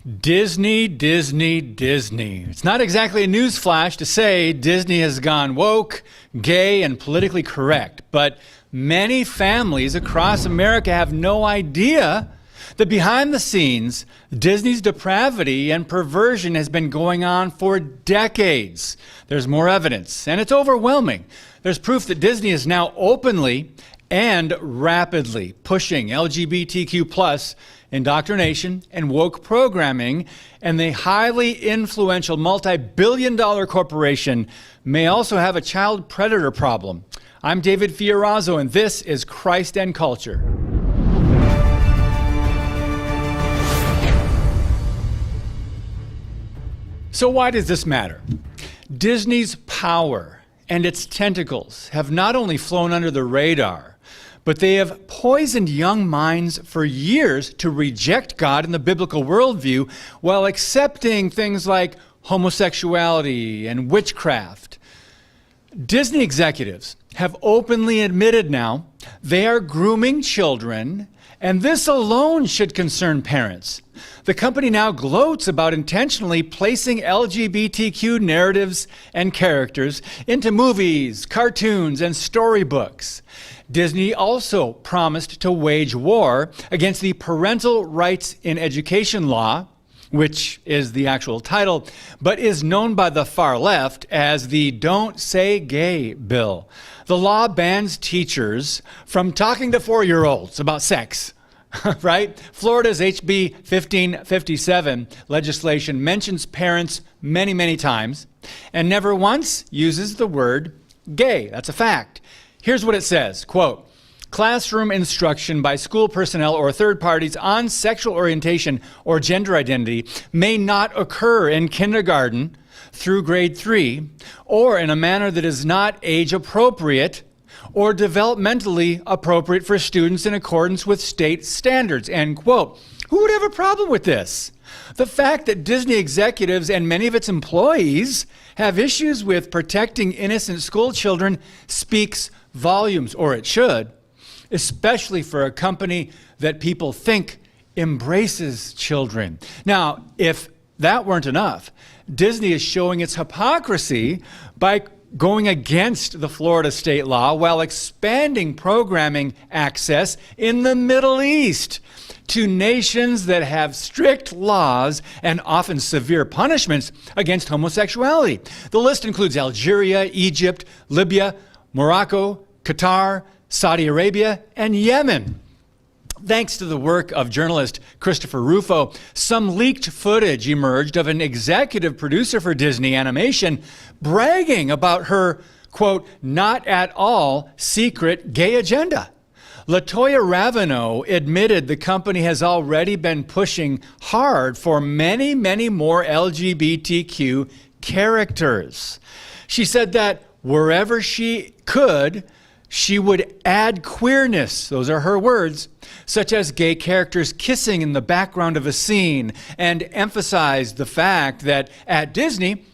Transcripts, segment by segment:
Disney, Disney, Disney. It's not exactly a newsflash to say Disney has gone woke, gay, and politically correct, but many families across America have no idea that behind the scenes, Disney's depravity and perversion has been going on for decades. There's more evidence, and it's overwhelming. There's proof that Disney is now openly and rapidly pushing LGBTQ plus indoctrination and woke programming, and the highly influential multi-billion-dollar corporation may also have a child predator problem. I'm David Fiorazzo, and this is Christ and Culture. So why does this matter? Disney's power and its tentacles have not only flown under the radar, but they have poisoned young minds for years to reject God and the biblical worldview while accepting things like homosexuality and witchcraft. Disney executives have openly admitted now they are grooming children, and this alone should concern parents. The company now gloats about intentionally placing LGBTQ narratives and characters into movies, cartoons, and storybooks. Disney also promised to wage war against the Parental Rights in Education law, which is the actual title, but is known by the far left as the Don't Say Gay bill. The law bans teachers from talking to 4-year-olds about sex. Right? Florida's HB 1557 legislation mentions parents many, many times and never once uses the word gay. That's a fact. Here's what it says, quote, "Classroom instruction by school personnel or third parties on sexual orientation or gender identity may not occur in kindergarten through grade 3 or in a manner that is not age appropriate or developmentally appropriate for students in accordance with state standards," end quote. Who would have a problem with this? The fact that Disney executives and many of its employees have issues with protecting innocent school children speaks volumes, or it should, especially for a company that people think embraces children. Now, if that weren't enough, Disney is showing its hypocrisy by going against the Florida state law while expanding programming access in the Middle East to nations that have strict laws and often severe punishments against homosexuality. The list includes Algeria, Egypt, Libya, Morocco, Qatar, Saudi Arabia, and Yemen. Thanks to the work of journalist Christopher Rufo, some leaked footage emerged of an executive producer for Disney Animation bragging about her, quote, not at all secret gay agenda. LaToya Ravino admitted the company has already been pushing hard for many, many more LGBTQ characters. She said that wherever she could, she would add queerness, those are her words, such as gay characters kissing in the background of a scene, and emphasized the fact that at Disney,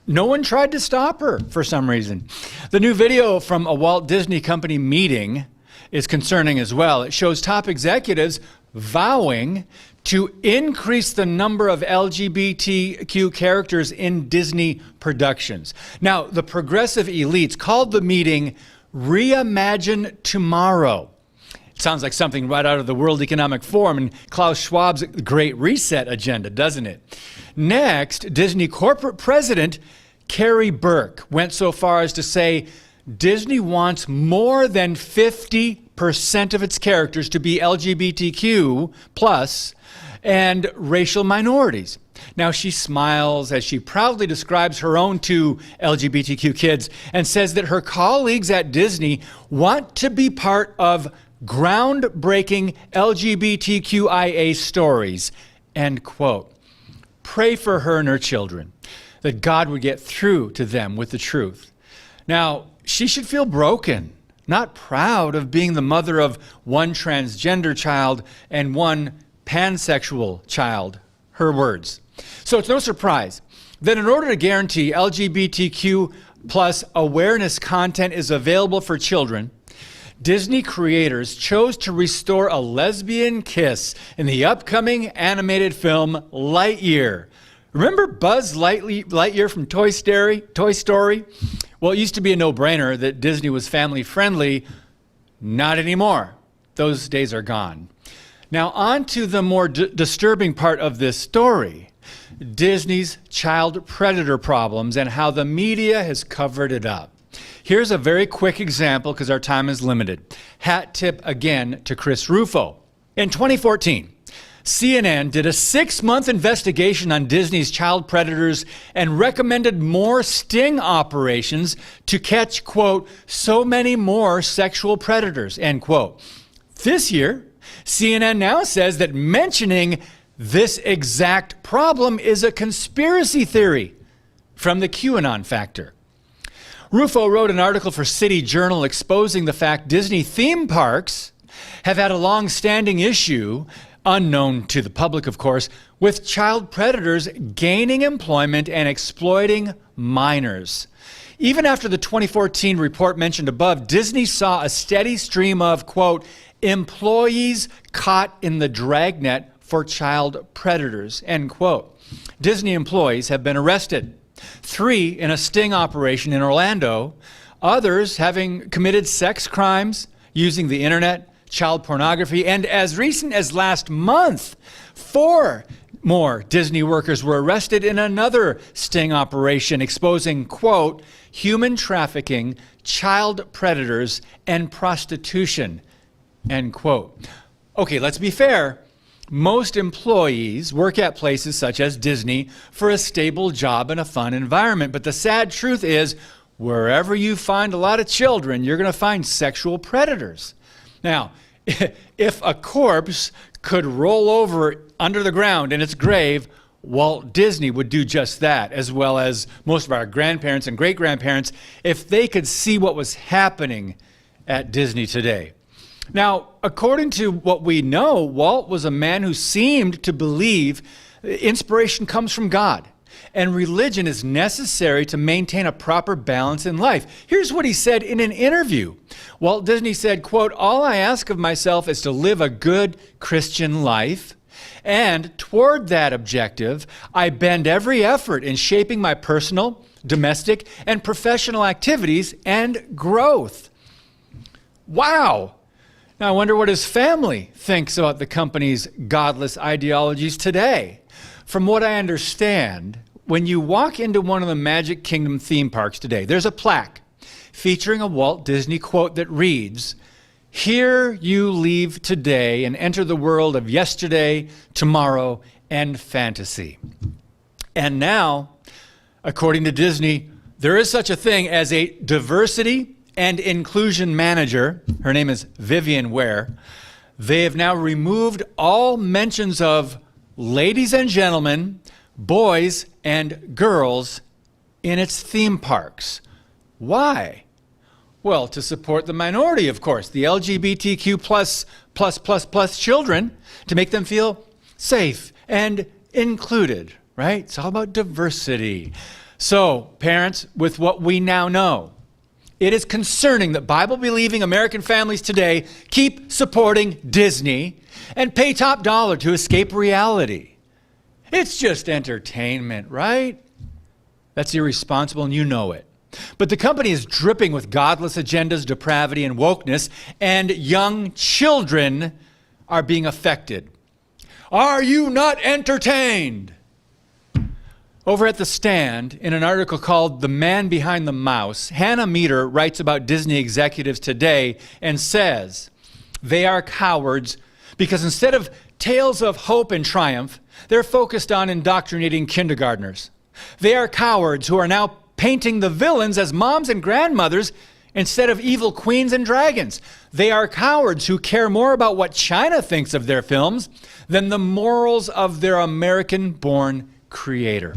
no one tried to stop her for some reason. The new video from a Walt Disney Company meeting is concerning as well. It shows top executives vowing to increase the number of LGBTQ characters in Disney productions. Now, the progressive elites called the meeting Reimagine Tomorrow. It sounds like something right out of the World Economic Forum and Klaus Schwab's Great Reset agenda, doesn't it? Next, Disney corporate president Carrie Burke went so far as to say Disney wants more than 50% of its characters to be LGBTQ plus and racial minorities. Now, she smiles as she proudly describes her own 2 LGBTQ kids and says that her colleagues at Disney want to be part of groundbreaking LGBTQIA stories, end quote. Pray for her and her children, that God would get through to them with the truth. Now, she should feel broken, not proud of being the mother of 1 transgender child and 1 pansexual child, her words. So it's no surprise that in order to guarantee LGBTQ plus awareness content is available for children, Disney creators chose to restore a lesbian kiss in the upcoming animated film Lightyear. Remember Buzz Lightyear from Toy Story? Well, it used to be a no-brainer that Disney was family-friendly. Not anymore. Those days are gone. Now, on to the more disturbing part of this story. Disney's child predator problems and how the media has covered it up. Here's a very quick example because our time is limited. Hat tip again to Chris Rufo. In 2014, CNN did a 6-month investigation on Disney's child predators and recommended more sting operations to catch, quote, so many more sexual predators, end quote. This year, CNN now says that mentioning this exact problem is a conspiracy theory from the QAnon factor. Rufo wrote an article for City Journal exposing the fact Disney theme parks have had a long-standing issue, unknown to the public, of course, with child predators gaining employment and exploiting minors. Even after the 2014 report mentioned above, Disney saw a steady stream of, quote, employees caught in the dragnet for child predators, end quote. Disney employees have been arrested. 3 in a sting operation in Orlando, others having committed sex crimes using the internet, child pornography, and as recent as last month, 4 more Disney workers were arrested in another sting operation exposing, quote, human trafficking, child predators, and prostitution, end quote. Okay, let's be fair. Most employees work at places such as Disney for a stable job and a fun environment. But the sad truth is, wherever you find a lot of children, you're going to find sexual predators. Now, if a corpse could roll over under the ground in its grave, Walt Disney would do just that, as well as most of our grandparents and great-grandparents, if they could see what was happening at Disney today. Now, according to what we know, Walt was a man who seemed to believe inspiration comes from God, and religion is necessary to maintain a proper balance in life. Here's what he said in an interview. Walt Disney said, quote, all I ask of myself is to live a good Christian life, and toward that objective, I bend every effort in shaping my personal, domestic, and professional activities and growth. Wow! Now, I wonder what his family thinks about the company's godless ideologies today. From what I understand, when you walk into one of the Magic Kingdom theme parks today, there's a plaque featuring a Walt Disney quote that reads, here you leave today and enter the world of yesterday, tomorrow, and fantasy. And now, according to Disney, there is such a thing as a diversity and inclusion manager. Her name is Vivian Ware. They have now removed all mentions of ladies and gentlemen, boys and girls in its theme parks. Why? Well, to support the minority, of course, the LGBTQ plus children, to make them feel safe and included, right? It's all about diversity. So, parents, with what we now know, it is concerning that Bible-believing American families today keep supporting Disney and pay top dollar to escape reality. It's just entertainment, right? That's irresponsible, and you know it. But the company is dripping with godless agendas, depravity, and wokeness, and young children are being affected. Are you not entertained? Over at The Stand, in an article called The Man Behind the Mouse, Hannah Meter writes about Disney executives today and says, they are cowards because instead of tales of hope and triumph, they're focused on indoctrinating kindergartners. They are cowards who are now painting the villains as moms and grandmothers instead of evil queens and dragons. They are cowards who care more about what China thinks of their films than the morals of their American-born creator.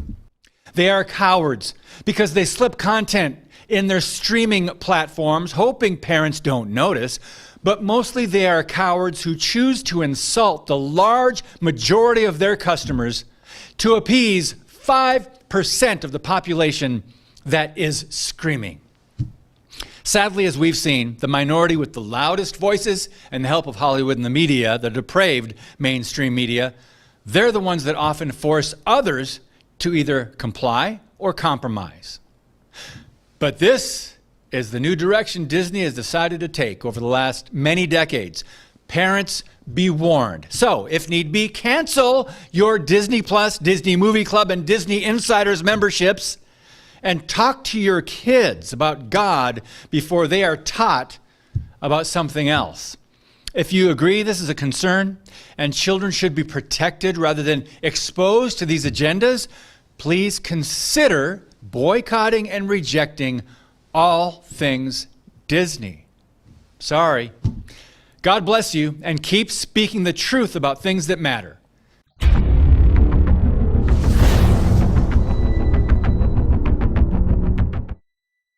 They are cowards because they slip content in their streaming platforms, hoping parents don't notice, but mostly they are cowards who choose to insult the large majority of their customers to appease 5% of the population that is screaming. Sadly, as we've seen, the minority with the loudest voices and the help of Hollywood and the media, the depraved mainstream media, they're the ones that often force others to either comply or compromise. But this is the new direction Disney has decided to take over the last many decades. Parents, be warned. So, if need be, cancel your Disney Plus, Disney Movie Club, and Disney Insiders memberships and talk to your kids about God before they are taught about something else. If you agree this is a concern and children should be protected rather than exposed to these agendas, please consider boycotting and rejecting all things Disney. Sorry. God bless you, and keep speaking the truth about things that matter.